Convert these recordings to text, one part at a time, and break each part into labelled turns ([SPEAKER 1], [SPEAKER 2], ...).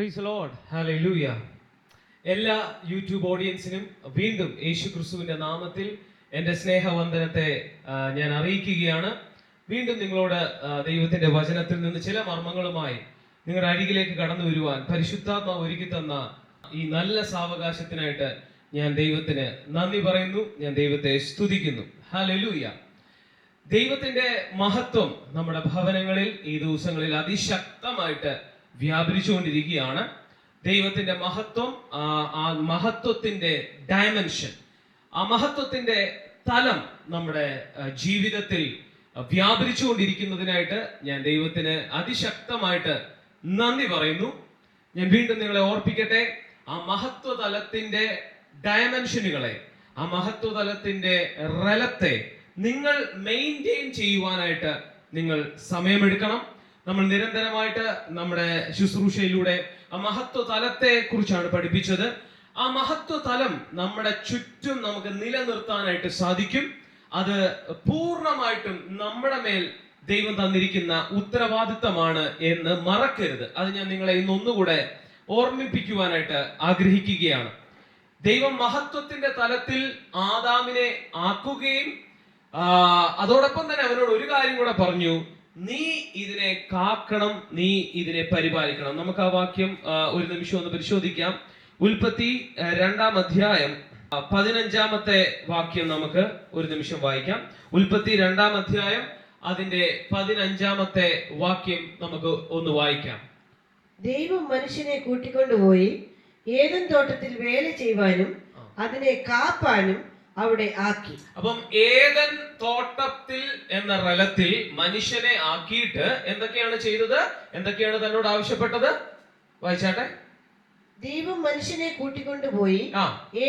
[SPEAKER 1] Price lord, hallelujah. എല്ലാ YouTube ഓഡിയൻസിനും വീണ്ടും യേശു ക്രിസ്തുവിന്റെ നാമത്തിൽ എൻ്റെ സ്നേഹവന്ദനത്തെ ഞാൻ അറിയിക്കുകയാണ്. വീണ്ടും നിങ്ങളോട് ദൈവത്തിന്റെ വചനത്തിൽ നിന്ന് ചില മർമ്മങ്ങളുമായി നിങ്ങളുടെ അരികിലേക്ക് കടന്നു വരുവാൻ പരിശുദ്ധാത്മാവ് ഒരുക്കി തന്ന ഈ നല്ല സാവകാശത്തിനായിട്ട് ഞാൻ ദൈവത്തിന് നന്ദി പറയുന്നു. ഞാൻ ദൈവത്തെ സ്തുതിക്കുന്നു. ഹല്ലേലൂയ. ദൈവത്തിന്റെ മഹത്വം നമ്മുടെ ഭവനങ്ങളിൽ ഈ ദിവസങ്ങളിൽ അതിശക്തമായിട്ട് വ്യാപരിച്ചുകൊണ്ടിരിക്കുകയാണ്. ദൈവത്തിന്റെ മഹത്വം, ആ മഹത്വത്തിന്റെ ഡയമെൻഷൻ, ആ മഹത്വത്തിന്റെ തലം നമ്മുടെ ജീവിതത്തിൽ വ്യാപരിച്ചുകൊണ്ടിരിക്കുന്നതിനായിട്ട് ഞാൻ ദൈവത്തിന് അതിശക്തമായിട്ട് നന്ദി പറയുന്നു. ഞാൻ വീണ്ടും നിങ്ങളെ ഓർപ്പിക്കട്ടെ, ആ മഹത്വ തലത്തിന്റെ ഡയമെൻഷനുകളെ, ആ മഹത്വ തലത്തിന്റെ റലത്തെ നിങ്ങൾ മെയിൻറ്റെയിൻ ചെയ്യുവാനായിട്ട് നിങ്ങൾ സമയമെടുക്കണം. നമ്മൾ നിരന്തരമായിട്ട് നമ്മുടെ ശുശ്രൂഷയിലൂടെ ആ മഹത്വ തലത്തെ കുറിച്ചാണ് പഠിപ്പിച്ചത്. ആ മഹത്വ തലം നമ്മുടെ ചുറ്റും നമുക്ക് നിലനിർത്താനായിട്ട് സാധിക്കും. അത് പൂർണ്ണമായിട്ടും നമ്മുടെ മേൽ ദൈവം തന്നിരിക്കുന്ന ഉത്തരവാദിത്തമാണ് എന്ന് മറക്കരുത്. അത് ഞാൻ നിങ്ങളെ ഇന്നൊന്നുകൂടെ ഓർമ്മിപ്പിക്കുവാനായിട്ട് ആഗ്രഹിക്കുകയാണ്. ദൈവം മഹത്വത്തിന്റെ തലത്തിൽ ആദാമിനെ ആക്കുകയും അതോടൊപ്പം തന്നെ അവനോട് ഒരു കാര്യം കൂടെ പറഞ്ഞു, നീ ഇതിനെ കാക്കണം, നീ ഇതിനെ പരിപാലിക്കണം. നമുക്ക് ആ വാക്യം ഒരു നിമിഷം ഒന്ന് പരിശോധിക്കാം. ഉൽപ്പത്തി 2-ാം അധ്യായം 15-ാമത്തെ വാക്യം നമുക്ക് ഒരു നിമിഷം വായിക്കാം. ഉൽപ്പത്തി 2-ാം അധ്യായം അതിന്റെ 15-ാമത്തെ വാക്യം നമുക്ക് ഒന്ന് വായിക്കാം.
[SPEAKER 2] ദൈവം മനുഷ്യനെ കൂട്ടിക്കൊണ്ടുപോയി ഏദൻ തോട്ടത്തിൽ വേല ചെയ്യുവാനും അതിനെ കാപ്പാനും അവിടെ ആക്കി.
[SPEAKER 1] അപ്പം ഏദൻ തോട്ടത്തിൽ എന്ന റലത്തിൽ മനുഷ്യനെ ആക്കിയിട്ട് എന്തൊക്കെയാണ് ചെയ്തത്? എന്തൊക്കെയാണ് തന്നോട് ആവശ്യപ്പെട്ടത്? വായിച്ചാട്ടെ.
[SPEAKER 2] ദൈവം മനുഷ്യനെ കൂട്ടിക്കൊണ്ടുപോയി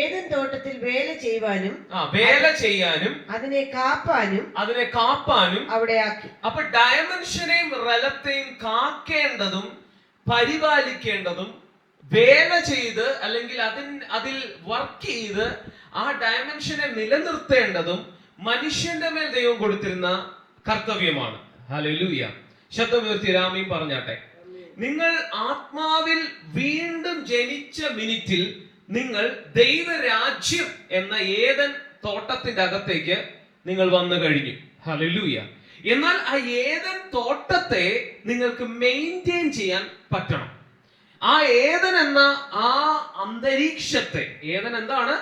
[SPEAKER 2] ഏദൻ തോട്ടത്തിൽ വേല ചെയ്യാനും അതിനെ കാപ്പാനും അവിടെ ആക്കി.
[SPEAKER 1] അപ്പൊ ഡയമെൻഷനെയും റലത്തെയും കാക്കേണ്ടതും പരിപാലിക്കേണ്ടതും വേല ചെയ്ത് അല്ലെങ്കിൽ അതിൽ വർക്ക് ചെയ്ത് ആ ഡയമെൻഷനെ നിലനിർത്തേണ്ടതും മനുഷ്യന്റെ മേൽ ദൈവം കൊടുത്തിരുന്ന കർത്തവ്യമാണ്. ഹല്ലേലൂയ. ശബ്ദമുയർത്തി രാമയും പറഞ്ഞാട്ടെ. നിങ്ങൾ ആത്മാവിൽ വീണ്ടും ജനിച്ച മിനിറ്റിൽ നിങ്ങൾ ദൈവരാജ്യം എന്ന ഏദൻ തോട്ടത്തിന്റെ അകത്തേക്ക് നിങ്ങൾ വന്നു കഴിഞ്ഞു. ഹല്ലേലൂയ. എന്നാൽ ആ ഏദൻ തോട്ടത്തെ നിങ്ങൾക്ക് മെയിൻറ്റെയിൻ ചെയ്യാൻ പറ്റണം. ആ ഏദൻ എന്ന ആ അന്തരീക്ഷത്തെ, ഏദൻ എന്താണ്?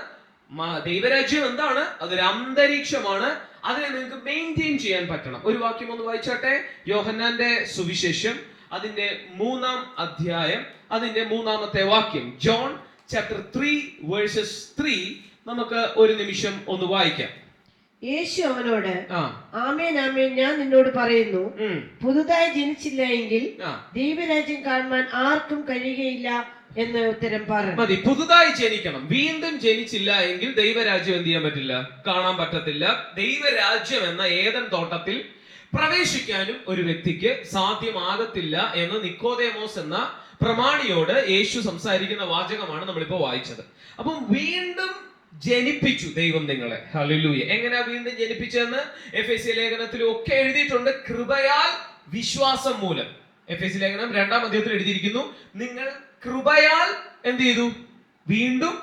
[SPEAKER 1] ദൈവരാജ്യം എന്താണ്? അതൊരു അന്തരീക്ഷമാണ്. അതിനെ നിങ്ങൾക്ക് മെയിൻറ്റെയിൻ ചെയ്യാൻ പറ്റണം. ഒരു വാക്യം ഒന്ന് വായിച്ചാട്ടെ. യോഹന്നാന്റെ സുവിശേഷം അതിന്റെ 3-ാം അധ്യായം അതിന്റെ 3-ാമത്തെ വാക്യം. ജോൺ ചാപ്റ്റർ 3:3 നമുക്ക് ഒരു നിമിഷം ഒന്ന് വായിക്കാം.
[SPEAKER 2] യേശു അവനോട്, ആമേൻ ആമേൻ ഞാൻ നിന്നോട് പറയുന്നു, പുതുതായി ജനിച്ചില്ല എങ്കിൽ ദൈവരാജ്യം കാണുവാൻ ആർക്കും കഴിയുകയില്ല എന്ന് ഉത്തരം പറഞ്ഞു.
[SPEAKER 1] മതി. പുതുതായി ജനിക്കണം. വീണ്ടും ജനിച്ചില്ല എങ്കിൽ ദൈവരാജ്യം എന്ത് ചെയ്യാൻ പറ്റില്ല? കാണാൻ പറ്റത്തില്ല. ദൈവരാജ്യം എന്ന ഏദൻ തോട്ടത്തിൽ പ്രവേശിക്കാനും ഒരു വ്യക്തിക്ക് സാധ്യമാകത്തില്ല എന്ന് നിക്കോദേമോസ് എന്ന പ്രമാണിയോട് യേശു സംസാരിക്കുന്ന വാചകമാണ് നമ്മളിപ്പോ വായിച്ചത്. അപ്പം വീണ്ടും ജനിപ്പിച്ചു ദൈവം നിങ്ങളെ. ഹല്ലേലൂയ. എങ്ങനെയാ വീണ്ടും ജനിപ്പിച്ചതെന്ന് എഫെസ്യ ലേഖനത്തിലും ഒക്കെ എഴുതിയിട്ടുണ്ട്. കൃപയാൽ വിശ്വാസം മൂലം. എഫെസ്യ ലേഖനം 2-ാം അധ്യായത്തിൽ എഴുതിയിരിക്കുന്നു, നിങ്ങൾ കൃപയാൽ എന്ത് ചെയ്തു? വീണ്ടും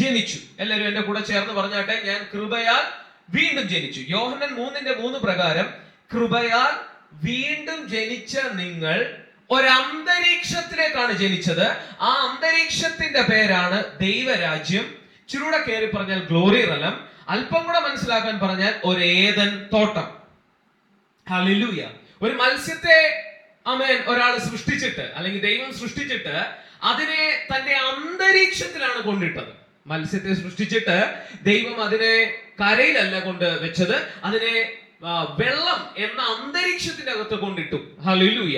[SPEAKER 1] ജനിച്ചു. എല്ലാവരും എന്റെ കൂടെ ചേർന്ന് പറഞ്ഞാട്ടെ, ഞാൻ കൃപയാൽ വീണ്ടും ജനിച്ചു. യോഹന്നാൻ 3:3 പ്രകാരം കൃപയാൽ വീണ്ടും ജനിച്ച നിങ്ങൾ ഒരന്തരീക്ഷത്തിലേക്കാണ് ജനിച്ചത്. ആ അന്തരീക്ഷത്തിന്റെ പേരാണ് ദൈവരാജ്യം. ചുരുടെ കയറി പറഞ്ഞാൽ ഗ്ലോറി റലം. അല്പം കൂടെ മനസ്സിലാക്കാൻ പറഞ്ഞാൽ ഒരു ഏദൻ തോട്ടം. ഹല്ലേലൂയ. ഒരു മത്സ്യത്തെ ആമേൻ ഒരാൾ സൃഷ്ടിച്ചിട്ട് അല്ലെങ്കിൽ ദൈവം സൃഷ്ടിച്ചിട്ട് അതിനെ തന്റെ അന്തരീക്ഷത്തിലാണ് കൊണ്ടിട്ടത്. മത്സ്യത്തെ സൃഷ്ടിച്ചിട്ട് ദൈവം അതിനെ കരയിലല്ല കൊണ്ട് വെച്ചത്, അതിനെ വെള്ളം എന്ന അന്തരീക്ഷത്തിന്റെ അകത്ത് കൊണ്ടിട്ടു. ഹല്ലേലൂയ.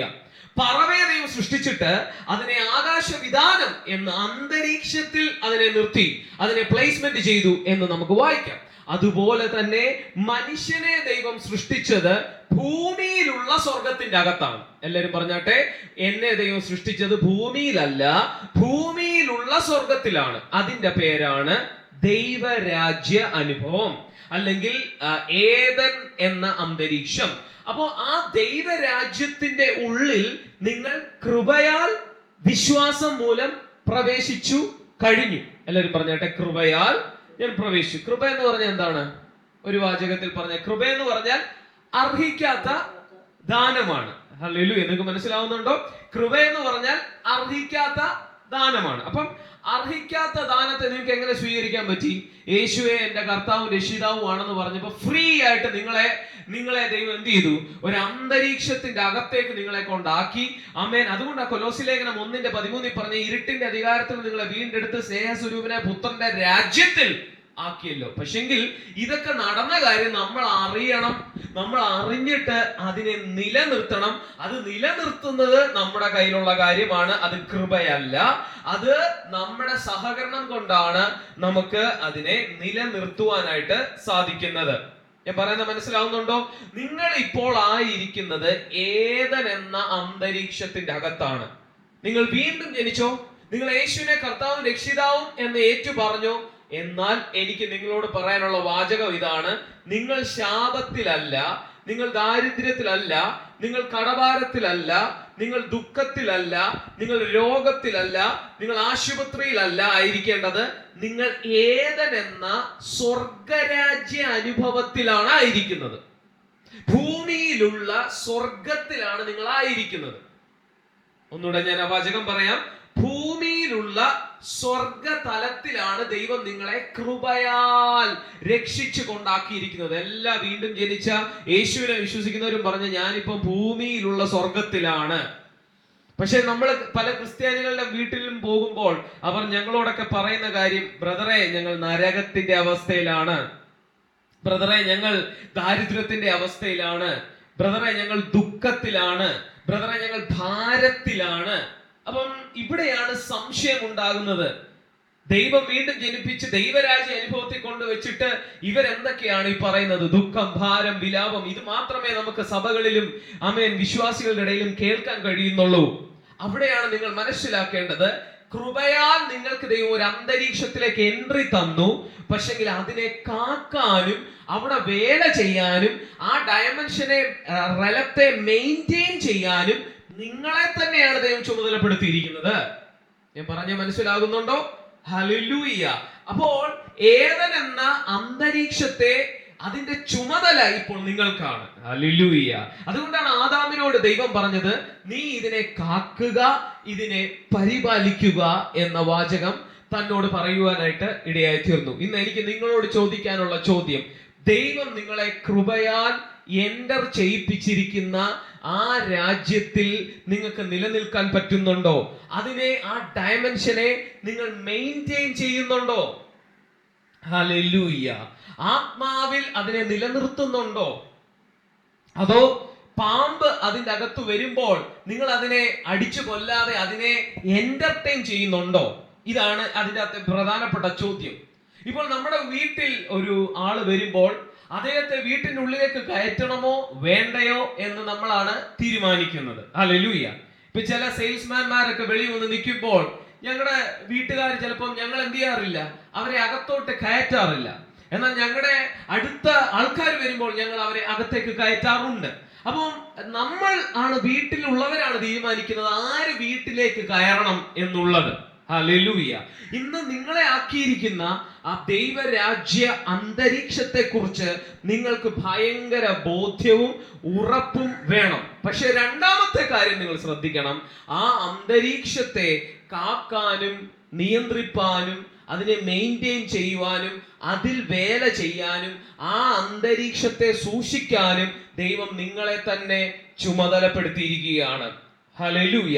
[SPEAKER 1] പറവയെ ദൈവം സൃഷ്ടിച്ചിട്ട് അതിനെ ആകാശവിധാനം എന്ന അന്തരീക്ഷത്തിൽ അതിനെ നിർത്തി, അതിനെ പ്ലേസ്മെന്റ് ചെയ്തു എന്ന് നമുക്ക് വായിക്കാം. അതുപോലെ തന്നെ മനുഷ്യനെ ദൈവം സൃഷ്ടിച്ചത് ഭൂമിയിലുള്ള സ്വർഗത്തിന്റെ അകത്താണ്. എല്ലാരും പറഞ്ഞാട്ടെ, എന്നെ ദൈവം സൃഷ്ടിച്ചത് ഭൂമിയിലല്ല, ഭൂമിയിലുള്ള സ്വർഗത്തിലാണ്. അതിന്റെ പേരാണ് ദൈവരാജ്യ അനുഭവം അല്ലെങ്കിൽ ഏദൻ എന്ന അന്തരീക്ഷം. അപ്പോ ആ ദൈവരാജ്യത്തിന്റെ ഉള്ളിൽ നിങ്ങൾ കൃപയാൽ വിശ്വാസം മൂലം പ്രവേശിച്ചു കഴിഞ്ഞു. എല്ലാവരും പറഞ്ഞാട്ടെ, കൃപയാൽ ഞാൻ പ്രവേശിച്ചു. കൃപ എന്ന് പറഞ്ഞാൽ എന്താണ്? ഒരു വാചകത്തിൽ പറഞ്ഞ കൃപ എന്ന് പറഞ്ഞാൽ അർഹിക്കാത്ത ദാനമാണ്. ഹല്ലേലൂയ. നിങ്ങൾക്ക് മനസ്സിലാവുന്നുണ്ടോ? കൃപ എന്ന് പറഞ്ഞാൽ അർഹിക്കാത്ത ദാനമാണ്. അപ്പം അർഹിക്കാത്ത ദാനത്തെ നിങ്ങൾക്ക് എങ്ങനെ സ്വീകരിക്കാൻ പറ്റി? യേശുവെ എന്റെ കർത്താവും രക്ഷിതാവും ആണെന്ന് പറഞ്ഞപ്പോ ഫ്രീ ആയിട്ട് നിങ്ങളെ ദൈവം എന്ത് ചെയ്തു? ഒരു അന്തരീക്ഷത്തിന്റെ അകത്തേക്ക് നിങ്ങളെ കൊണ്ടാക്കി. ആമേൻ. അതുകൊണ്ട് കൊലോസ്യ ലേഖനം 1:13 പറഞ്ഞ ഇരുട്ടിന്റെ അധികാരത്തിൽ നിങ്ങളെ വീണ്ടെടുത്ത് സ്നേഹസ്വരൂപനായ പുത്രന്റെ രാജ്യത്തിൽ ആക്കിയല്ലോ. പക്ഷെങ്കിൽ ഇതൊക്കെ നടന്ന കാര്യം നമ്മൾ അറിയണം. നമ്മൾ അറിഞ്ഞിട്ട് അതിനെ നിലനിർത്തണം. അത് നിലനിർത്തുന്നത് നമ്മുടെ കയ്യിലുള്ള കാര്യമാണ്. അത് കൃപയല്ല. അത് നമ്മുടെ സഹകരണം കൊണ്ടാണ് നമുക്ക് അതിനെ നിലനിർത്തുവാനായിട്ട് സാധിക്കുന്നത്. ഞാൻ പറയുന്നത് മനസ്സിലാവുന്നുണ്ടോ? നിങ്ങൾ ഇപ്പോൾ ആയിരിക്കുന്നത് ഏദൻ എന്ന അന്തരീക്ഷത്തിന്റെ അകത്താണ്. നിങ്ങൾ വീണ്ടും ജനിച്ചോ? നിങ്ങൾ യേശുവിനെ കർത്താവും രക്ഷിതാവും എന്ന് ഏറ്റു പറഞ്ഞോ? എന്നാൽ എനിക്ക് നിങ്ങളോട് പറയാനുള്ള വാചകം ഇതാണ്: നിങ്ങൾ ശാപത്തിലല്ല, നിങ്ങൾ ദാരിദ്ര്യത്തിലല്ല, നിങ്ങൾ കടഭാരത്തിലല്ല, നിങ്ങൾ ദുഃഖത്തിലല്ല, നിങ്ങൾ രോഗത്തിലല്ല, നിങ്ങൾ ആശുപത്രിയിലല്ല ആയിരിക്കേണ്ടത്. നിങ്ങൾ ഏദൻ എന്ന സ്വർഗരാജ്യ അനുഭവത്തിലാണ് ആയിരിക്കുന്നത്. ഭൂമിയിലുള്ള സ്വർഗത്തിലാണ് നിങ്ങൾ ആയിരിക്കുന്നത്. ഒന്നുകൂടെ ഞാൻ ആ വാചകം പറയാം. ഭൂമിയിലുള്ള സ്വർഗതലത്തിലാണ് ദൈവം നിങ്ങളെ കൃപയാൽ രക്ഷിച്ചു കൊണ്ടാക്കിയിരിക്കുന്നത്. എല്ലാ വീണ്ടും ജനിച്ച യേശുവിനെ വിശ്വസിക്കുന്നവരും പറഞ്ഞ് ഞാനിപ്പം ഭൂമിയിലുള്ള സ്വർഗത്തിലാണ്. പക്ഷെ നമ്മൾ പല ക്രിസ്ത്യാനികളുടെ വീട്ടിലും പോകുമ്പോൾ അവർ ഞങ്ങളോടൊക്കെ പറയുന്ന കാര്യം, ബ്രദറെ ഞങ്ങൾ നരകത്തിന്റെ അവസ്ഥയിലാണ്, ബ്രദറെ ഞങ്ങൾ ദാരിദ്ര്യത്തിന്റെ അവസ്ഥയിലാണ്, ബ്രദറെ ഞങ്ങൾ ദുഃഖത്തിലാണ്, ബ്രദറെ ഞങ്ങൾ ഭാരത്തിലാണ്. അപ്പം ഇവിടെയാണ് സംശയം ഉണ്ടാകുന്നത്. ദൈവം വീണ്ടും ജനിപ്പിച്ച് ദൈവരാജ്യ അനുഭവത്തിൽ കൊണ്ടുവച്ചിട്ട് ഇവരെന്തൊക്കെയാണ് ഈ പറയുന്നത്? ദുഃഖം, ഭാരം, വിലാപം. ഇത് മാത്രമേ നമുക്ക് സഭകളിലും ആമേൻ വിശ്വാസികളുടെ ഇടയിലും കേൾക്കാൻ കഴിയുന്നുള്ളൂ. അവിടെയാണ് നിങ്ങൾ മനസ്സിലാക്കേണ്ടത്, കൃപയാൽ നിങ്ങൾക്ക് ദൈവം ഒരു അന്തരീക്ഷത്തിലേക്ക് എൻട്രി തന്നു. പക്ഷെങ്കിൽ അതിനെ കാക്കാനും അവിടെ വേല ചെയ്യാനും ആ ഡയമെൻഷനെ റലത്തെ മെയിൻറ്റെയിൻ ചെയ്യാനും നിങ്ങളെ തന്നെയാണ് ദൈവം ചുമതലപ്പെടുത്തിയിരിക്കുന്നത്. ഞാൻ പറഞ്ഞ മനസ്സിലാകുന്നുണ്ടോ? ഹല്ലേലൂയ. അപ്പോൾ ഏദൻ എന്ന അന്തരീക്ഷത്തെ അതിന്റെ ചുമതല ഇപ്പോൾ നിങ്ങൾക്കാണ്. ഹല്ലേലൂയ. അതുകൊണ്ടാണ് ആദാമിനോട് ദൈവം പറഞ്ഞത്, നീ ഇതിനെ കാക്കുക, ഇതിനെ പരിപാലിക്കുക എന്ന വാചകം തന്നോട് പറയുവാനായിട്ട് ഇടയായി തീർന്നു. ഇന്ന് എനിക്ക് നിങ്ങളോട് ചോദിക്കാനുള്ള ചോദ്യം, ദൈവം നിങ്ങളെ കൃപയാൽ എൻ്റർ ചെയ്യിപ്പിച്ചിരിക്കുന്ന ആ രാജ്യത്തിൽ നിങ്ങൾക്ക് നിലനിൽക്കാൻ പറ്റുന്നുണ്ടോ? അതിനെ, ആ ഡയമെൻഷനെ നിങ്ങൾ മെയിൻറ്റെയിൻ ചെയ്യുന്നുണ്ടോ? ഹല്ലേലൂയ. ആത്മാവിൽ അതിനെ നിലനിർത്തുന്നുണ്ടോ? അതോ പാമ്പ് അതിന്റെ അകത്ത് വരുമ്പോൾ നിങ്ങൾ അതിനെ അടിച്ചു കൊല്ലാതെ അതിനെ എന്റർടൈൻ ചെയ്യുന്നുണ്ടോ? ഇതാണ് അതിന്റെ അകത്തെ പ്രധാനപ്പെട്ട ചോദ്യം. ഇപ്പോൾ നമ്മുടെ വീട്ടിൽ ഒരു ആള് വരുമ്പോൾ അദ്ദേഹത്തെ വീട്ടിനുള്ളിലേക്ക് കയറ്റണമോ വേണ്ടയോ എന്ന് നമ്മളാണ് തീരുമാനിക്കുന്നത്. ഹല്ലേലൂയ. ഇപ്പൊ ചില സെയിൽസ്മാൻമാരൊക്കെ വെളിയിൽ വന്ന് നിൽക്കുമ്പോൾ ഞങ്ങളുടെ വീട്ടുകാർ ചിലപ്പോൾ ഞങ്ങൾ എന്ത് ചെയ്യാറില്ല, അവരെ അകത്തോട്ട് കയറ്റാറില്ല. എന്നാൽ ഞങ്ങളുടെ അടുത്ത ആൾക്കാർ വരുമ്പോൾ ഞങ്ങൾ അവരെ അകത്തേക്ക് കയറ്റാറുണ്ട്. അപ്പം നമ്മൾ ആണ്, വീട്ടിലുള്ളവരാണ് തീരുമാനിക്കുന്നത് ആര് വീട്ടിലേക്ക് കയറണം എന്നുള്ളത്. ഹല്ലേലൂയ. ഇന്ന് നിങ്ങളെ ആക്കിയിരിക്കുന്ന ആ ദൈവരാജ്യ അന്തരീക്ഷത്തെ കുറിച്ച് നിങ്ങൾക്ക് ഭയങ്കര ബോധ്യവും ഉറപ്പും വേണം. പക്ഷെ രണ്ടാമത്തെ കാര്യം നിങ്ങൾ ശ്രദ്ധിക്കണം, ആ അന്തരീക്ഷത്തെ കാക്കാനും നിയന്ത്രിപ്പാനും അതിനെ മെയിൻറ്റെയിൻ ചെയ്യുവാനും അതിൽ വേല ചെയ്യാനും ആ അന്തരീക്ഷത്തെ സൂക്ഷിക്കാനും ദൈവം നിങ്ങളെ തന്നെ ചുമതലപ്പെടുത്തിയിരിക്കുകയാണ്. ഹല്ലേലൂയ.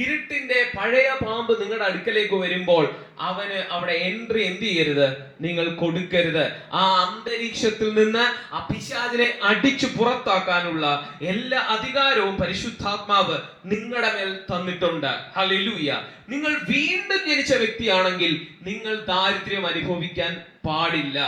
[SPEAKER 1] ഇരുട്ടിന്റെ പഴയ പാമ്പ് നിങ്ങളുടെ അടുക്കലേക്ക് വരുമ്പോൾ അവന് അവിടെ എൻട്രി എന്ത് ചെയ്യരുത്, നിങ്ങൾ കൊടുക്കരുത്. ആ അന്തരീക്ഷത്തിൽ നിന്ന് ആ പിശാചിനെ അടിച്ചു പുറത്താക്കാനുള്ള എല്ലാ അധികാരവും പരിശുദ്ധാത്മാവ് നിങ്ങളുടെ മേൽ തന്നിട്ടുണ്ട്. ഹല്ലേലൂയ. നിങ്ങൾ വീണ്ടും ജനിച്ച വ്യക്തിയാണെങ്കിൽ നിങ്ങൾ ദാരിദ്ര്യം അനുഭവിക്കാൻ പാടില്ല.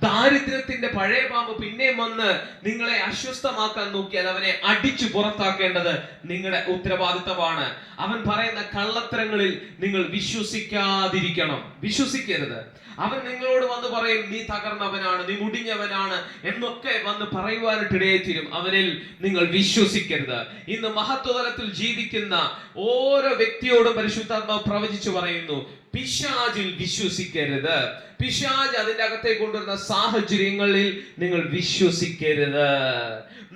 [SPEAKER 1] ദാരിദ്ര്യത്തിന്റെ പഴയ പാമ്പ് പിന്നെയും വന്ന് നിങ്ങളെ അസ്വസ്ഥമാക്കാൻ നോക്കിയാൽ അവനെ അടിച്ചു പുറത്താക്കേണ്ടത് നിങ്ങളുടെ ഉത്തരവാദിത്തമാണ്. അവൻ പറയുന്ന കള്ളത്തരങ്ങളിൽ നിങ്ങൾ വിശ്വസിക്കാതിരിക്കണം, വിശ്വസിക്കരുത്. അവൻ നിങ്ങളോട് വന്ന് പറയും നീ തകർന്നവനാണ്, നീ മുടിഞ്ഞവനാണ് എന്നൊക്കെ വന്ന് പറയുവാനിട്ടിടയെ തീരും. അവനിൽ നിങ്ങൾ വിശ്വസിക്കരുത്. ഇന്ന് മഹത്വതലത്തിൽ ജീവിക്കുന്ന ഓരോ വ്യക്തിയോടും പരിശുദ്ധാത്മാവ് പ്രവചിച്ചു പറയുന്നു, പിശാചിൽ വിശ്വസിക്കരുത്. പിശാച് അതിന്റെ അകത്തേക്ക് കൊണ്ടുവരുന്ന സാഹചര്യങ്ങളിൽ നിങ്ങൾ വിശ്വസിക്കരുത്.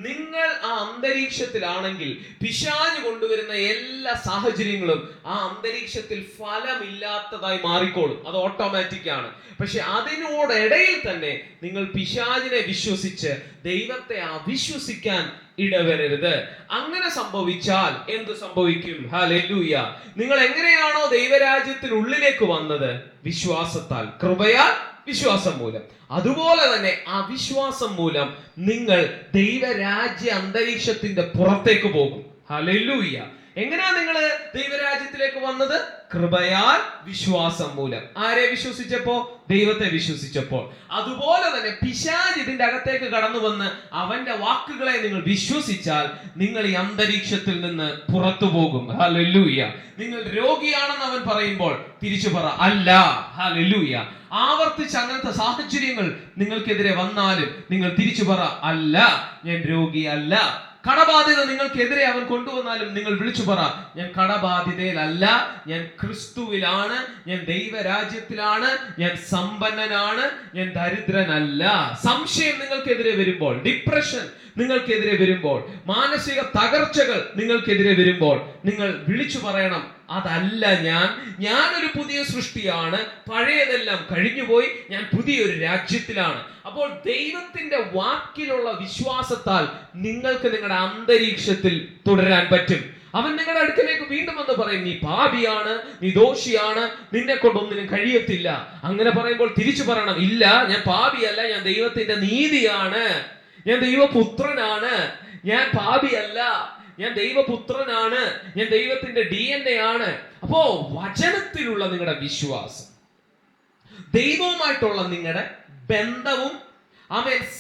[SPEAKER 1] നിങ്ങൾ ആ അന്തരീക്ഷത്തിലാണെങ്കിൽ പിശാച് കൊണ്ടുവരുന്ന എല്ലാ സാഹചര്യങ്ങളും ആ അന്തരീക്ഷത്തിൽ ഫലമില്ലാത്തതായി മാറിക്കോളും. അത് ഓട്ടോമാറ്റിക് ആണ്. പക്ഷെ അതിനോടിടയിൽ തന്നെ നിങ്ങൾ പിശാചിനെ വിശ്വസിച്ച് ദൈവത്തെ അവിശ്വസിക്കാൻ ഇടവരരുത്. അങ്ങനെ സംഭവിച്ചാൽ എന്ത് സംഭവിക്കും? ഹല്ലേലൂയ. നിങ്ങൾ എങ്ങനെയാണോ ദൈവരാജ്യത്തിനുള്ളിലേക്ക് വന്നത്, വിശ്വാസത്താൽ, കൃപയാൽ, വിശ്വാസം മൂലം, അതുപോലെ തന്നെ അവിശ്വാസം മൂലം നിങ്ങൾ ദൈവരാജ്യ അന്തരീക്ഷത്തിന്റെ പുറത്തേക്ക് പോകും. ഹല്ലേലൂയ. എങ്ങനെയാ നിങ്ങൾ ദൈവരാജ്യത്തിലേക്ക് വന്നത്? കൃപയാൽ, വിശ്വാസം മൂലം. ആരെ വിശ്വസിച്ചപ്പോ? ദൈവത്തെ വിശ്വസിച്ചപ്പോൾ. അതുപോലെ തന്നെ പിശാച് ഇതിന്റെ അകത്തേക്ക് കടന്നു വന്ന് അവന്റെ വാക്കുകളെ നിങ്ങൾ വിശ്വസിച്ചാൽ നിങ്ങൾ ഈ അന്തരീക്ഷത്തിൽ നിന്ന് പുറത്തു പോകും. ഹല്ലേലൂയ. നിങ്ങൾ രോഗിയാണെന്ന് അവൻ പറയുമ്പോൾ തിരിച്ചു പറ അല്ല. ഹല്ലേലൂയ. ആവർത്തിച്ച് അങ്ങനത്തെ സാഹചര്യങ്ങൾ നിങ്ങൾക്കെതിരെ വന്നാലും നിങ്ങൾ തിരിച്ചു പറ അല്ല, ഞാൻ രോഗിയല്ല. കടബാധ്യത നിങ്ങൾക്കെതിരെ അവൻ കൊണ്ടുവന്നാലും നിങ്ങൾ വിളിച്ചു പറ ഞാൻ കടബാധ്യതയിലല്ല, ഞാൻ ക്രിസ്തുവിലാണ്, ഞാൻ ദൈവരാജ്യത്തിലാണ്, ഞാൻ സമ്പന്നനാണ്, ഞാൻ ദരിദ്രനല്ല. സംശയം നിങ്ങൾക്കെതിരെ വരുമ്പോൾ, ഡിപ്രഷൻ നിങ്ങൾക്കെതിരെ വരുമ്പോൾ, മാനസിക തകർച്ചകൾ നിങ്ങൾക്കെതിരെ വരുമ്പോൾ നിങ്ങൾ വിളിച്ചു പറയണം അതല്ല ഞാനൊരു പുതിയ സൃഷ്ടിയാണ്, പഴയതെല്ലാം കഴിഞ്ഞുപോയി, ഞാൻ പുതിയൊരു രാജ്യത്തിലാണ്. അപ്പോൾ ദൈവത്തിന്റെ വാക്കിലുള്ള വിശ്വാസത്താൽ നിങ്ങൾക്ക് നിങ്ങളുടെ അന്തരീക്ഷത്തിൽ തുടരാൻ പറ്റും. അവൻ നിങ്ങളുടെ അടുക്കലേക്ക് വീണ്ടും വന്ന് പറയും നീ പാപിയാണ്, നീ ദോഷിയാണ്, നിന്നെ കൊണ്ടൊന്നിനും കഴിയത്തില്ല. അങ്ങനെ പറയുമ്പോൾ തിരിച്ചു പറയണം ഇല്ല, ഞാൻ പാപിയല്ല, ഞാൻ ദൈവത്തിന്റെ നീതിയാണ്, ഞാൻ ദൈവപുത്രനാണ്, ഞാൻ പാപിയല്ല, ഞാൻ ദൈവപുത്രനാണ്, ഞാൻ ദൈവത്തിന്റെ DNA ആണ്. അപ്പോ വചനത്തിലുള്ള നിങ്ങളുടെ വിശ്വാസം, ദൈവവുമായിട്ടുള്ള നിങ്ങളുടെ ബന്ധവും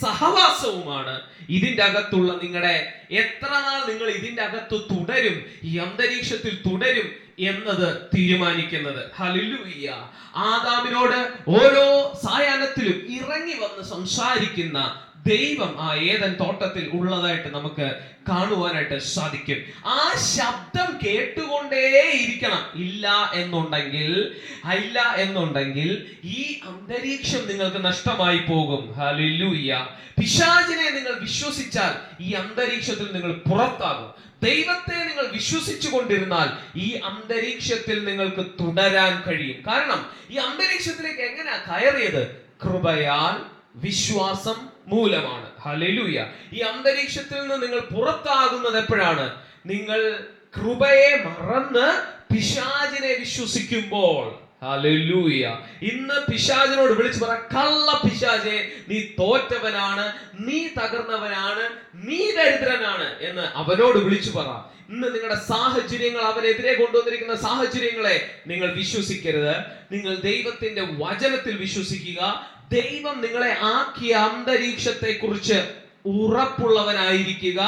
[SPEAKER 1] സഹവാസവുമാണ് ഇതിന്റെ അകത്തുള്ള നിങ്ങളുടെ എത്ര നാൾ നിങ്ങൾ ഇതിന്റെ അകത്ത് തുടരും, ഈ അന്തരീക്ഷത്തിൽ തുടരും എന്നത് തീരുമാനിക്കുന്നത്. ഹല്ലേലൂയ. ആദാമിനോട് ഓരോ സായാഹ്നത്തിലും ഇറങ്ങി വന്ന് സംസാരിക്കുന്ന ദൈവം ആ ഏദൻ തോട്ടത്തിൽ ഉള്ളതായിട്ട് നമുക്ക് കാണുവാനായിട്ട് സാധിക്കും. ആ ശബ്ദം കേട്ടുകൊണ്ടേയിരിക്കണം. ഇല്ല എന്നുണ്ടെങ്കിൽ ഈ അന്തരീക്ഷം നിങ്ങൾക്ക് നഷ്ടമായി പോകും. ഹല്ലേലൂയ. പിശാചിനെ നിങ്ങൾ വിശ്വസിച്ചാൽ ഈ അന്തരീക്ഷത്തിൽ നിങ്ങൾ പുറത്താകും. ദൈവത്തെ നിങ്ങൾ വിശ്വസിച്ചു കൊണ്ടിരുന്നാൽ ഈ അന്തരീക്ഷത്തിൽ നിങ്ങൾക്ക് തുടരാൻ കഴിയും. കാരണം ഈ അന്തരീക്ഷത്തിലേക്ക് എങ്ങനെയാ കയറിയത്? കൃപയാൽ, വിശ്വാസം മൂലമാണ്. ഹല്ലേലൂയ. ഈ അന്തരീക്ഷത്തിൽ നിന്ന് നിങ്ങൾ പുറത്താകുന്നത് എപ്പോഴാണ്? നിങ്ങൾ കൃപയെ മറന്ന് പിശാചിനെ വിശ്വസിക്കുമ്പോൾ. ഹല്ലേലൂയ. ഇന്ന് പിശാചിനോട് വിളിച്ചു പറ കള്ള പിശാചേ, നീ തോറ്റവനാണ്, നീ തകർന്നവനാണ്, നീ ദരിദ്രനാണ് എന്ന് അവനോട് വിളിച്ചു പറ. ഇന്ന് നിങ്ങളുടെ സാഹചര്യങ്ങൾ, അവനെതിരെ കൊണ്ടുവന്നിരിക്കുന്ന സാഹചര്യങ്ങളെ നിങ്ങൾ വിശ്വസിക്കരുത്. നിങ്ങൾ ദൈവത്തിന്റെ വചനത്തിൽ വിശ്വസിക്കുക. ദൈവം നിങ്ങളെ ആക്കിയ അന്തരീക്ഷത്തെ കുറിച്ച് ഉറപ്പുള്ളവനായിരിക്കുക.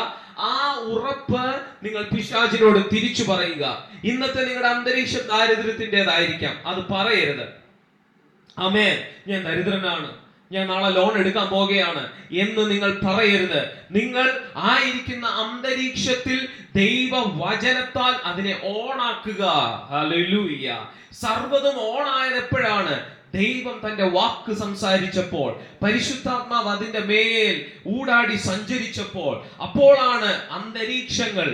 [SPEAKER 1] ആ ഉറപ്പ് നിങ്ങൾ പിശാചിനോട് തിരിച്ചു പറയുക. ഇന്നത്തെ നിങ്ങളുടെ അന്തരീക്ഷം ദാരിദ്ര്യത്തിൻ്റെതായിരിക്കാം, അത് പറയരുത്. ആമേൻ, ഞാൻ ദരിദ്രനാണ്, ഞാൻ നാളെ ലോൺ എടുക്കാൻ പോകുകയാണ് എന്ന് നിങ്ങൾ പറയരുത്. നിങ്ങൾ ആയിരിക്കുന്ന അന്തരീക്ഷത്തിൽ ദൈവവചനത്താൽ അതിനെ ഓണാക്കുക. ഹല്ലേലൂയ. സർവ്വതും ഓണായത് എപ്പോഴാണ്? ദൈവം തന്റെ വാക്ക് സംസാരിച്ചപ്പോൾ, പരിശുദ്ധാത്മാവ് അതിന്റെ മേൽ ഊടാടി സഞ്ചരിച്ചപ്പോൾ, അപ്പോഴാണ് അന്തരീക്ഷങ്ങൾ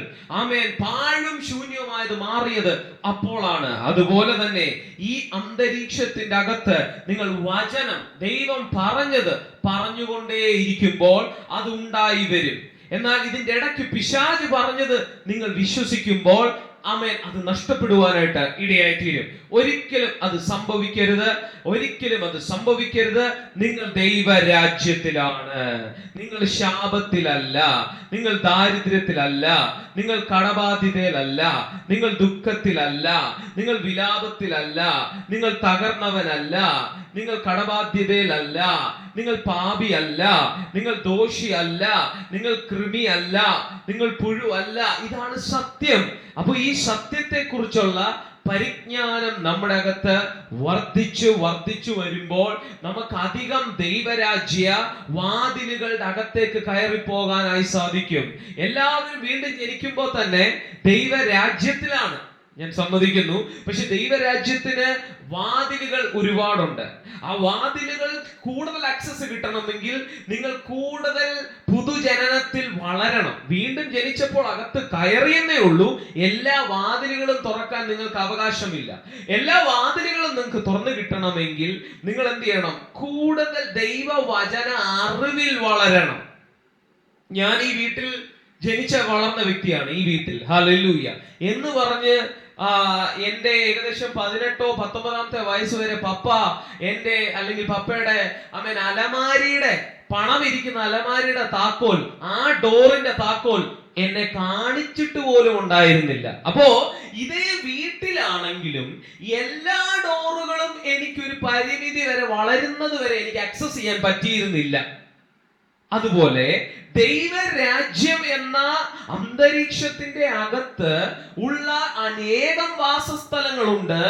[SPEAKER 1] പാഴും ശൂന്യവുമായത് മാറിയത്. അപ്പോഴാണ്. അതുപോലെ തന്നെ ഈ അന്തരീക്ഷത്തിന്റെ അകത്ത് നിങ്ങൾ വചനം, ദൈവം പറഞ്ഞത് പറഞ്ഞുകൊണ്ടേയിരിക്കുമ്പോൾ അത് ഉണ്ടായി വരും. എന്നാൽ ഇതിന്റെ ഇടയ്ക്ക് പിശാച് പറഞ്ഞത് നിങ്ങൾ വിശ്വസിക്കുമ്പോൾ ആമേൻ, അത് നഷ്ടപ്പെടുവാനായിട്ട് ഇടയായിത്തീരും. ഒരിക്കലും അത് സംഭവിക്കരുത്, ഒരിക്കലും അത് സംഭവിക്കരുത്. നിങ്ങൾ ദൈവരാജ്യത്തിലാണ്, നിങ്ങൾ ശാപത്തിലല്ല, നിങ്ങൾ ദാരിദ്ര്യത്തിലല്ല, നിങ്ങൾ കടബാധിതയിലല്ല, നിങ്ങൾ ദുഃഖത്തിലല്ല, നിങ്ങൾ വിലാപത്തിലല്ല, നിങ്ങൾ തകർന്നവനല്ല, നിങ്ങൾ കടബാധ്യതയിലല്ല, നിങ്ങൾ പാപിയല്ല, നിങ്ങൾ ദോഷിയല്ല, നിങ്ങൾ കൃമിയല്ല, നിങ്ങൾ പുഴുവല്ല. ഇതാണ് സത്യം. അപ്പൊ ഈ സത്യത്തെ കുറിച്ചുള്ള പരിജ്ഞാനം നമ്മുടെ അകത്ത് വർദ്ധിച്ചു വരുമ്പോൾ നമുക്ക് അധികം ദൈവരാജ്യ വാതിലുകളുടെ അകത്തേക്ക് കയറി പോകാനായി സാധിക്കും. എല്ലാവരും വീണ്ടും ജനിക്കുമ്പോൾ തന്നെ ദൈവരാജ്യത്തിലാണ്, ഞാൻ സമ്മതിക്കുന്നു. പക്ഷെ ദൈവരാജ്യത്തിന് വാതിലുകൾ ഒരുപാടുണ്ട്. ആ വാതിലുകൾ കൂടുതൽ ആക്സസ് കിട്ടണമെങ്കിൽ നിങ്ങൾ കൂടുതൽ പുതുജനനത്തിൽ വളരണം. വീണ്ടും ജനിച്ചപ്പോൾ അകത്ത് കയറിയെന്നേ ഉള്ളൂ. എല്ലാ വാതിലുകളും തുറക്കാൻ നിങ്ങൾക്ക് അവകാശമില്ല. എല്ലാ വാതിലുകളും നിങ്ങൾക്ക് തുറന്നു കിട്ടണമെങ്കിൽ നിങ്ങൾ എന്ത് ചെയ്യണം? കൂടുതൽ ദൈവവചന അറിവിൽ വളരണം. ഞാൻ ഈ വീട്ടിൽ ജനിച്ച വളർന്ന വ്യക്തിയാണ്. ഈ വീട്ടിൽ ഹല്ലേലൂയ എന്ന് പറഞ്ഞ് എന്റെ ഏകദേശം 18 19 വയസ്സ് വരെ പപ്പ എന്റെ അല്ലെങ്കിൽ പപ്പയുടെ അലമാരിയുടെ പണം ഇരിക്കുന്ന അലമാരിയുടെ താക്കോൽ, ആ ഡോറിന്റെ താക്കോൽ എന്നെ കാണിച്ചിട്ട് പോലും ഉണ്ടായിരുന്നില്ല. അപ്പോ ഇതേ വീട്ടിലാണെങ്കിലും എല്ലാ ഡോറുകളും എനിക്കൊരു പരിമിതി വരെ, വളരുന്നത് വരെ എനിക്ക് ആക്സസ് ചെയ്യാൻ പറ്റിയിരുന്നില്ല. അതുപോലെ ദൈവരാജ്യം എന്ന അന്തരീക്ഷത്തിന്റെ അകത്ത് ഉള്ള അനേകം വാസസ്ഥലങ്ങളുണ്ട്,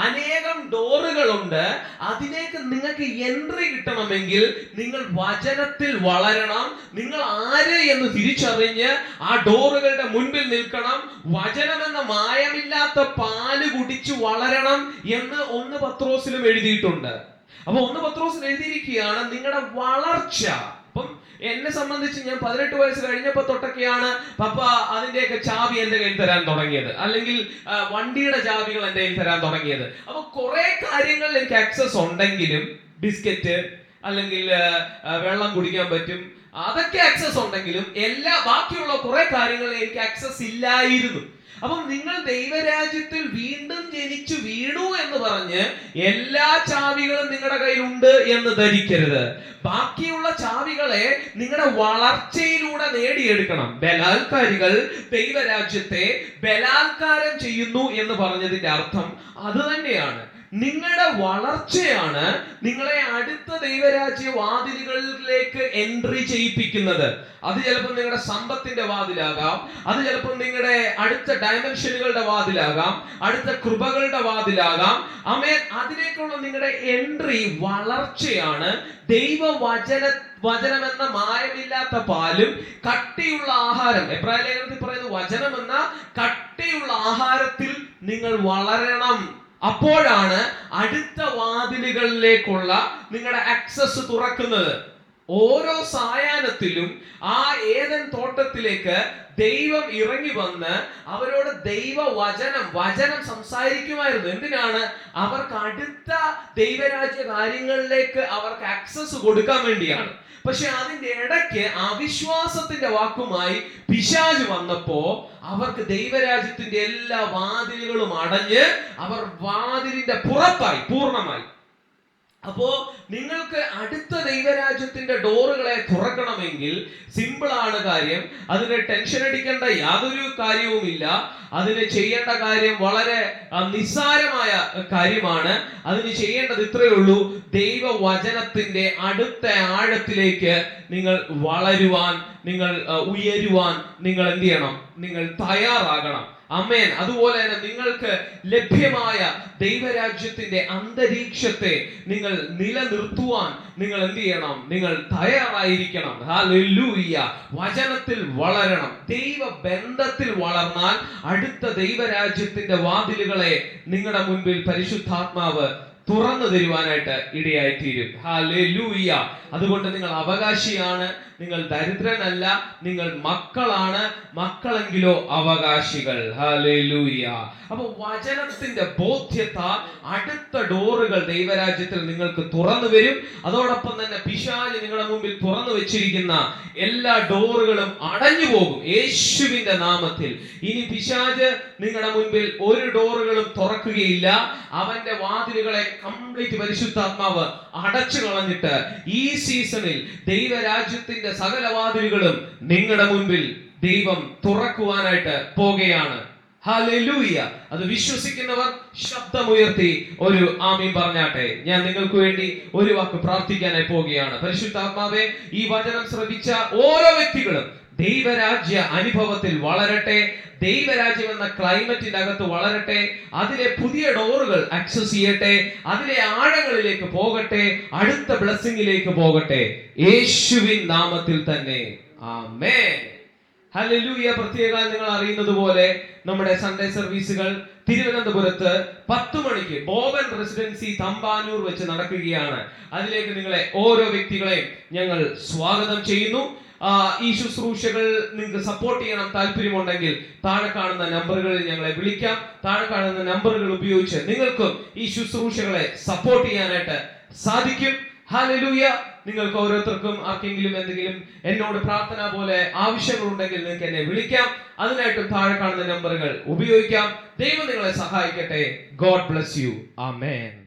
[SPEAKER 1] അനേകം ഡോറുകളുണ്ട്. അതിലേക്ക് നിങ്ങൾക്ക് എൻട്രി കിട്ടണമെങ്കിൽ നിങ്ങൾ വചനത്തിൽ വളരണം. നിങ്ങൾ ആര് എന്ന് തിരിച്ചറിഞ്ഞ് ആ ഡോറുകളുടെ മുൻപിൽ നിൽക്കണം. വചനം എന്ന മായമില്ലാത്ത പാല് കുടിച്ചു വളരണം എന്ന് 1 പത്രോസിലും എഴുതിയിട്ടുണ്ട്. അപ്പൊ 1 പത്രോസിൽ എഴുതിയിരിക്കുകയാണ് നിങ്ങളുടെ വളർച്ച. അപ്പം എന്നെ സംബന്ധിച്ച് ഞാൻ 18 വയസ്സ് കഴിഞ്ഞപ്പോ തൊട്ടൊക്കെയാണ് പപ്പ അതിന്റെയൊക്കെ ചാവി എന്റെ കയ്യിൽ തരാൻ തുടങ്ങിയത്, അല്ലെങ്കിൽ വണ്ടിയുടെ ചാവികൾ എന്റെ കയ്യിൽ തരാൻ തുടങ്ങിയത്. അപ്പൊ കുറെ കാര്യങ്ങളിൽ എനിക്ക് ആക്സസ് ഉണ്ടെങ്കിലും, ബിസ്ക്കറ്റ് അല്ലെങ്കിൽ വെള്ളം കുടിക്കാൻ പറ്റും, അതൊക്കെ ആക്സസ് ഉണ്ടെങ്കിലും ബാക്കിയുള്ള കുറെ കാര്യങ്ങളിൽ എനിക്ക് ആക്സസ് ഇല്ലായിരുന്നു. അപ്പം നിങ്ങൾ ദൈവരാജ്യത്തിൽ വീണ്ടും ജനിച്ചു വീണു എന്ന് പറഞ്ഞ് എല്ലാ ചാവികളും നിങ്ങളുടെ കയ്യിലുണ്ട് എന്ന് ധരിക്കരുത്. ബാക്കിയുള്ള ചാവികളെ നിങ്ങളുടെ വളർച്ചയിലൂടെ നേടിയെടുക്കണം. ബലാത്കാരികൾ ദൈവരാജ്യത്തെ ബലാത്കാരം ചെയ്യുന്നു എന്ന് പറഞ്ഞതിന്റെ അർത്ഥം അത് തന്നെയാണ്. നിങ്ങളുടെ വളർച്ചയാണ് നിങ്ങളെ അടുത്ത ദൈവരാജ്യ വാതിലുകളിലേക്ക് എൻട്രി ചെയ്യിപ്പിക്കുന്നത്. അത് ചിലപ്പോൾ നിങ്ങളുടെ സമ്പത്തിന്റെ വാതിലാകാം, അത് ചിലപ്പോൾ നിങ്ങളുടെ അടുത്ത ഡയമെൻഷനുകളുടെ വാതിലാകാം, അടുത്ത കൃപകളുടെ വാതിലാകാം. ആമേൻ. അതിലേക്കുള്ള നിങ്ങളുടെ എൻട്രി വളർച്ചയാണ്. വചനം എന്ന മായമില്ലാത്ത പാലും കട്ടിയുള്ള ആഹാരം, എബ്രായ ലേഖനത്തിൽ പറയുന്നു വചനം എന്ന കട്ടിയുള്ള ആഹാരത്തിൽ നിങ്ങൾ വളരണം. അപ്പോഴാണ് അടുത്ത വാതിലുകളിലേക്കുള്ള നിങ്ങളുടെ ആക്സസ് തുറക്കുന്നത്. ഓരോ സായാഹ്നത്തിലും ആ ഏദൻ തോട്ടത്തിലേക്ക് ദൈവം ഇറങ്ങി വന്ന് അവരോട് വചനം സംസാരിക്കുമായിരുന്നു. എന്തിനാണ്? അവർക്ക് അടുത്ത ദൈവരാജ്യ കാര്യങ്ങളിലേക്ക് അവർക്ക് ആക്സസ് കൊടുക്കാൻ വേണ്ടിയാണ്. പക്ഷെ അതിന്റെ ഇടയ്ക്ക് അവിശ്വാസത്തിന്റെ വാക്കുമായി പിശാച് വന്നപ്പോ അവർക്ക് ദൈവരാജ്യത്തിന്റെ എല്ലാ വാതിലുകളും അടഞ്ഞ് അവർ വാതിലിന്റെ പുറത്തായി പൂർണ്ണമായി. അപ്പോ നിങ്ങൾക്ക് അടുത്ത ദൈവരാജ്യത്തിന്റെ ഡോറുകളെ തുറക്കണമെങ്കിൽ സിമ്പിൾ ആണ് കാര്യം. അതിന് ടെൻഷൻ അടിക്കേണ്ട യാതൊരു കാര്യവുമില്ല. അതിന് ചെയ്യേണ്ട കാര്യം വളരെ നിസ്സാരമായ കാര്യമാണ്. അതിന് ചെയ്യേണ്ടത് ഇത്രയേ ഉള്ളൂ: ദൈവവചനത്തിന്റെ അടുത്ത ആഴത്തിലേക്ക് നിങ്ങൾ വളരുവാൻ, നിങ്ങൾ ഉയരുവാൻ നിങ്ങൾ എന്ത് ചെയ്യണം? നിങ്ങൾ തയ്യാറാകണം. ആമേൻ. അതുപോലെ തന്നെ നിങ്ങൾക്ക് ലഭ്യമായ ദൈവരാജ്യത്തിന്റെ അന്തരീക്ഷത്തെ നിങ്ങൾ നിലനിർത്തുവാൻ നിങ്ങൾ എന്ത് ചെയ്യണം? നിങ്ങൾ തയ്യാറായിരിക്കണം. ഹല്ലേലൂയ. വചനത്തിൽ വളരണം. ദൈവബന്ധത്തിൽ വളർന്നാൽ അടുത്ത ദൈവരാജ്യത്തിന്റെ വാതിലുകളെ നിങ്ങളുടെ മുൻപിൽ പരിശുദ്ധാത്മാവ് തുറന്നു തരുവാനായിട്ട് ഇടയായിത്തീരും. ഹല്ലേലൂയ. അതുകൊണ്ട് നിങ്ങൾ അവകാശിയാണ്, നിങ്ങൾ ദരിദ്രനല്ല, നിങ്ങൾ മക്കളാണ്, മക്കളെങ്കിലോ അവകാശികൾ. ഹല്ലേലൂയ. അപ്പൊ വചനത്തിന്റെ ബോധ്യത്താൽ അടുത്ത ഡോറുകൾ ദൈവരാജ്യത്തിൽ നിങ്ങൾക്ക് തുറന്നു വരും. അതോടൊപ്പം തന്നെ പിശാച് നിങ്ങളുടെ മുമ്പിൽ തുറന്നു വെച്ചിരിക്കുന്ന എല്ലാ ഡോറുകളും അടഞ്ഞു പോകും യേശുവിന്റെ നാമത്തിൽ. ഇനി പിശാച് നിങ്ങളുടെ മുൻപിൽ ഒരു ഡോറുകളും തുറക്കുകയില്ല. അവന്റെ വാതിലുകളെ കംപ്ലീറ്റ് പരിശുദ്ധാത്മാവ് അടച്ചു കളഞ്ഞിട്ട് ഈ സീസണിൽ ദൈവരാജ്യത്തിന്റെ സകല വാതിലുകളും നിങ്ങളുടെ മുൻപിൽ ദൈവം തുറക്കുവാനായിട്ട് പോകുകയാണ്. ഹല്ലേലൂയ. അത് വിശ്വസിക്കുന്നവർ ശബ്ദമുയർത്തി ഒരു ആമീൻ പറഞ്ഞാട്ടെ. ഞാൻ നിങ്ങൾക്ക് വേണ്ടി ഒരു വാക്ക് പ്രാർത്ഥിക്കാനായി പോവുകയാണ്. പരിശുദ്ധാത്മാവേ, ഈ വചനം ശ്രവിച്ച ഓരോ വ്യക്തികളും ദൈവരാജ്യ അനുഭവത്തിൽ വളരട്ടെ. ദൈവരാജ്യം എന്ന ക്ലൈമറ്റിന്റെ അകത്ത് വളരട്ടെ. അതിലെ പുതിയ ഡോറുകൾ ആക്സസ് ചെയ്യട്ടെ. അതിലെ ആഴങ്ങളിലേക്ക് പോകട്ടെ. അടുത്ത ബ്ലെസ്സിങ്ങിലേക്ക് പോകട്ടെ. യേശുവിൻ നാമത്തിൽ തന്നെ ആമേൻ. ഹല്ലേലൂയ. പ്രത്യേകം നിങ്ങൾ അറിയുന്നത് പോലെ നമ്മുടെ സൺഡേ സർവീസുകൾ തിരുവനന്തപുരത്ത് 10 മണിക്ക് ബോബൻ റെസിഡൻസി തമ്പാനൂർ വെച്ച് നടക്കുകയാണ്. അതിലേക്ക് നിങ്ങളെ ഓരോ വ്യക്തികളെയും ഞങ്ങൾ സ്വാഗതം ചെയ്യുന്നു. ഈ ശുശ്രൂഷകൾ നിങ്ങൾക്ക് സപ്പോർട്ട് ചെയ്യണം താല്പര്യമുണ്ടെങ്കിൽ താഴെ കാണുന്ന നമ്പറുകളിൽ ഞങ്ങളെ വിളിക്കാം. താഴെ കാണുന്ന നമ്പറുകൾ ഉപയോഗിച്ച് നിങ്ങൾക്കും ഈ ശുശ്രൂഷകളെ സപ്പോർട്ട് ചെയ്യാനായിട്ട് സാധിക്കും. ഹല്ലേലൂയ. നിങ്ങൾക്ക് ഓരോരുത്തർക്കും ആർക്കെങ്കിലും എന്തെങ്കിലും എന്നോട് പ്രാർത്ഥന പോലെ ആവശ്യങ്ങളുണ്ടെങ്കിൽ നിങ്ങൾക്ക് എന്നെ വിളിക്കാം. അതിനായിട്ട് താഴെ കാണുന്ന നമ്പറുകൾ ഉപയോഗിക്കാം. ദൈവം നിങ്ങളെ സഹായിക്കട്ടെ. God bless you. ആമേൻ.